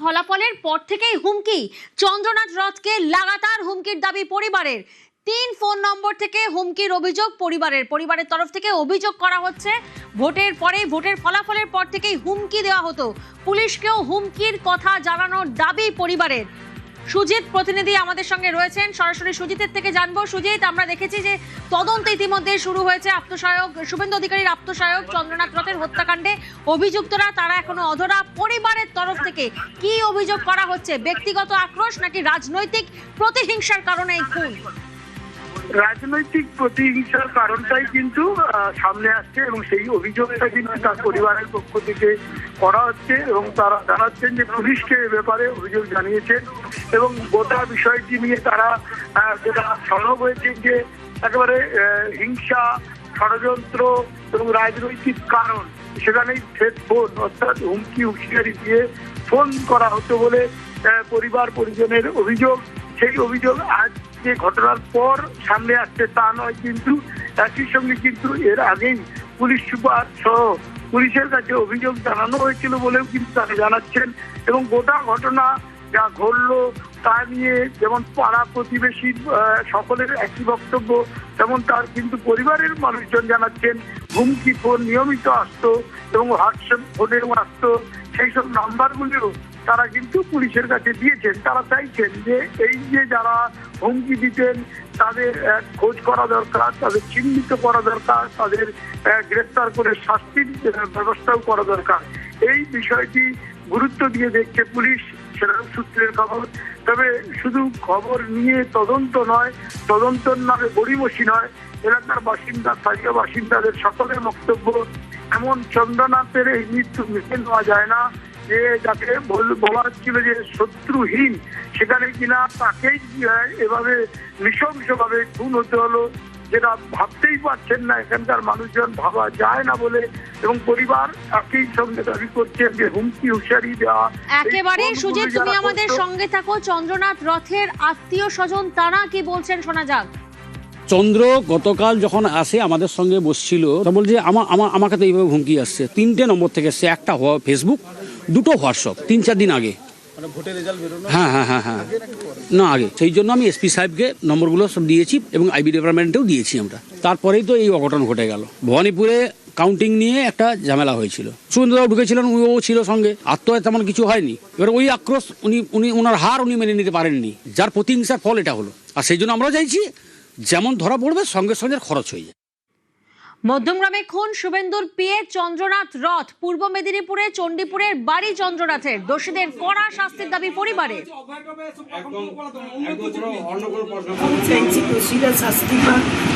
ফলাফলের পর থেকেই হুমকি, চন্দ্রনাথ রথকে লাগাতার হুমকির দাবি পরিবারের। 3 ফোন নম্বর থেকে হুমকির অভিযোগ পরিবারের তরফ থেকে অভিযোগ করা হচ্ছে ভোটের পরে, ভোটের ফলাফলের পর থেকেই হুমকি দেওয়া হতো, পুলিশকেও হুমকির কথা জানানোর দাবি পরিবারের। সুজিত প্রতিনিধি আমাদের সঙ্গে রয়েছেন, সরাসরি সুজিতের থেকে জানবো। সুজিত, আমরা দেখেছি যে তদন্ত ইতিমধ্যে শুরু হয়েছে, আত্মসহায়ক শুভেন্দু অধিকারীর আত্মসহায়ক চন্দ্রনাথ রথের হত্যাকাণ্ডে অভিযুক্তরা তারা এখনো অধরা। পরিবারের তরফ থেকে কি অভিযোগ করা হচ্ছে? ব্যক্তিগত আক্রোশ নাকি রাজনৈতিক প্রতিহিংসার কারণে এই খুন? রাজনৈতিক প্রতিহিংসার কারণটাই কিন্তু সামনে আসছে এবং সেই অভিযোগটা কিন্তু তার পরিবারের পক্ষ থেকে করা হচ্ছে এবং তারা জানাচ্ছেন যে পুলিশকে এ ব্যাপারে অভিযোগ জানিয়েছেন এবং গোটা বিষয়টি নিয়ে তারা যেটা সরব হয়েছে যে একেবারে হিংসা, ষড়যন্ত্র এবং রাজনৈতিক কারণ, সেখানেই থ্রেট ফোন অর্থাৎ হুমকি হুঁশিয়ারি দিয়ে ফোন করা হতো বলে পরিবার পরিজনের অভিযোগ। সেই অভিযোগ আজ যে ঘটনার পর সামনে আসছে তা নয়, কিন্তু একই সঙ্গে কিন্তু এর আগেই পুলিশ সুপার সহ পুলিশের কাছে অভিযোগ জানানো হয়েছিল বলেও কিন্তু তারা জানাচ্ছেন। এবং গোটা ঘটনা যা ঘটলো তা নিয়ে যেমন পাড়া প্রতিবেশী সকলের একই বক্তব্য, তেমন তার কিন্তু পরিবারের মানুষজন জানাচ্ছেন হুমকি ফোন নিয়মিত আসতো এবং হোয়াটসঅ্যাপ ফোনেও আসতো। সেই সব নাম্বারগুলিও তারা কিন্তু পুলিশের কাছে দিয়েছেন। তারা চাইছেন যে এই যে যারা হুমকি দিতেন তাদের খোঁজ করা দরকার, তাদের চিহ্নিত করা দরকার, তাদের গ্রেফতার করে শাস্তির ব্যবস্থাও করা দরকার। এই বিষয়টি গুরুত্ব দিয়ে দেখছে পুলিশ, সেরকম সূত্রের খবর। তবে শুধু খবর নিয়ে তদন্ত নয়, তদন্তের নামে গড়িমসি নয়, এলাকার বাসিন্দা, স্থানীয় বাসিন্দাদের সকলের বক্তব্য এমন চন্দ্রনাথের এই মৃত্যু মেনে নেওয়া যায় না যে যাকে বলা হচ্ছিল যে শত্রুহীন, সেখানে কিনা তাকেই এভাবে নৃশংসভাবে খুন হতে হলো, যেটা ভাবতেই পারছেন না এখানকার মানুষজন, ভাবা যায় না বলে। এবং পরিবার একই সঙ্গে দাবি করছেন যে হুমকি হুঁশিয়ারি দেওয়া একেবারে। সুজিত, তুমি আমাদের সঙ্গে থাকো। চন্দ্রনাথ রথের আত্মীয় স্বজন তারা কি বলছেন শোনা যাক। চন্দ্র গতকাল যখন আসে আমাদের সঙ্গে বসছিল, তা বলছে আমাকে তো এইভাবে হুমকি আসছে। 3টে নম্বর থেকে এসছে, একটা ফেসবুক, 2টো হোয়াটসঅ্যাপ, 3-4 দিন আগে। হ্যাঁ, না আগে। সেই জন্য আমি এসপি সাহেবকে নম্বরগুলো সব দিয়েছি এবং আইবি ডিপার্টমেন্টেও দিয়েছি আমরা। তারপরেই তো এই অঘটন ঘটে গেল। ভবানীপুরে কাউন্টিং নিয়ে একটা ঝামেলা হয়েছিল, সুন্দরবাবু ঢুকেছিলেন, ও ছিল সঙ্গে। আত্মহত্যা তেমন কিছু হয়নি। এবার ওই আক্রোশ উনি ওনার হার উনি মেনে নিতে পারেননি, যার প্রতিহিংসার ফল এটা হলো। আর সেই জন্য আমরা চাইছি যেমন ধরা পড়বে সঙ্গে সঙ্গে খরচ হয়ে যায়। মধ্যমগ্রামে খুন শুভেন্দুর পিয়ে চন্দ্রনাথ রথ। পূর্ব মেদিনীপুরে চণ্ডীপুরের বাড়ি চন্দ্রনাথের। দোষীদের কড়া শাস্তির দাবি পরিবারের।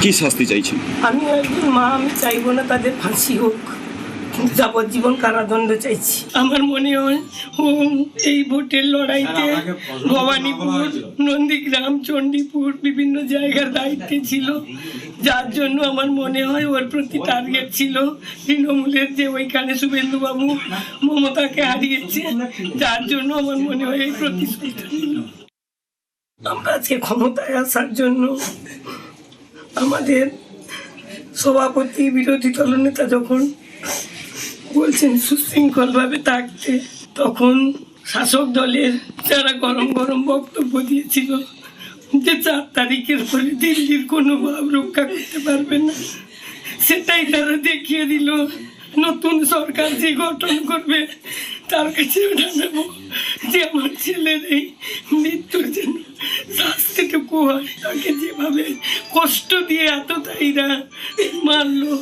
কি শাস্তি চাইছেন? আমি একজন মা, আমি চাইবো না তাদের ফাঁসি হোক, যাবজ্জীবন কারাদণ্ড চাইছি। আমার মনে হয় ও এই ভোটের লড়াইতে ভবানীপুর, নন্দীগ্রাম, চণ্ডীপুর বিভিন্ন জায়গার দায়িত্বে ছিল, যার জন্য আমার মনে হয় ওর প্রতি টার্গেট ছিল তৃণমূলের, যে ওইখানে শুভেন্দু বাবু মমতাকে হারিয়েছে, যার জন্য আমার মনে হয় এই প্রতিশ্রুতি ছিল। আমরা আজকে ক্ষমতায় আসার জন্য আমাদের সভাপতি, বিরোধী দলনেতা যখন বলছেন সুশৃঙ্খলভাবে থাকতে, তখন শাসক দলের যারা গরম গরম বক্তব্য দিয়েছিল যে 4 তারিখের পরে দিল্লির কোনো ভাব রক্ষা করতে পারবে না, সেটাই তারা দেখিয়ে দিল। নতুন সরকার যে গঠন করবে তার কাছে ওটা নেব যে আমার ছেলের এই মৃত্যুর জন্য শাস্তিটুকু হয়। তাকে যেভাবে কষ্ট দিয়ে এতটাইরা মারলো,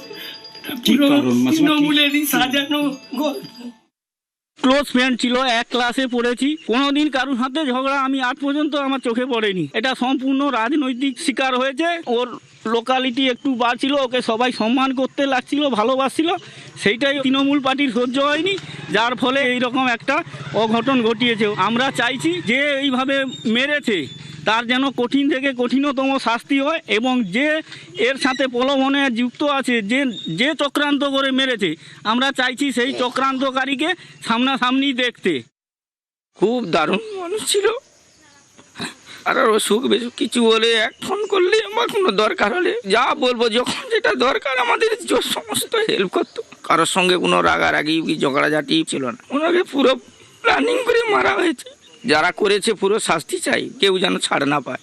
তৃণমূলেরই সাজানো গল্প। ক্লোজ ফ্রেন্ড ছিল, এক ক্লাসে পড়েছি, কোনোদিন কারোর সাথে ঝগড়া আমি আজ পর্যন্ত আমার চোখে পড়েনি। এটা সম্পূর্ণ রাজনৈতিক শিকার হয়েছে। ওর লোকালিটি একটু বাড়ছিল, ওকে সবাই সম্মান করতে লাগছিল, ভালোবাসছিল, সেইটাই তৃণমূল পার্টির সহ্য হয়নি, যার ফলে এইরকম একটা অঘটন ঘটিয়েছে। আমরা চাইছি যে এইভাবে মেরেছে তার যেন কঠিন থেকে কঠিনতম শাস্তি হয় এবং যে এর সাথে প্রলোভনে যুক্ত আছে, যে চক্রান্ত করে মেরেছে, আমরা চাইছি সেই চক্রান্তকারীকে সামনাসামনি দেখতে। খুব দারুণ মানুষ ছিল, আর অসুখ বেসুখ কিছু হলে এক ফোন করলে আমার কোনো দরকার হলে যা বলবো, যখন যেটা দরকার আমাদের সমস্ত হেল্প করতো। কারোর সঙ্গে কোনো রাগারাগি ঝগড়াঝাটি ছিল না। ওনাকে পুরো প্ল্যানিং করে মারা হয়েছে। যারা করেছে পুরো শাস্তি চাই, কেউ যেন ছাড় না পায়।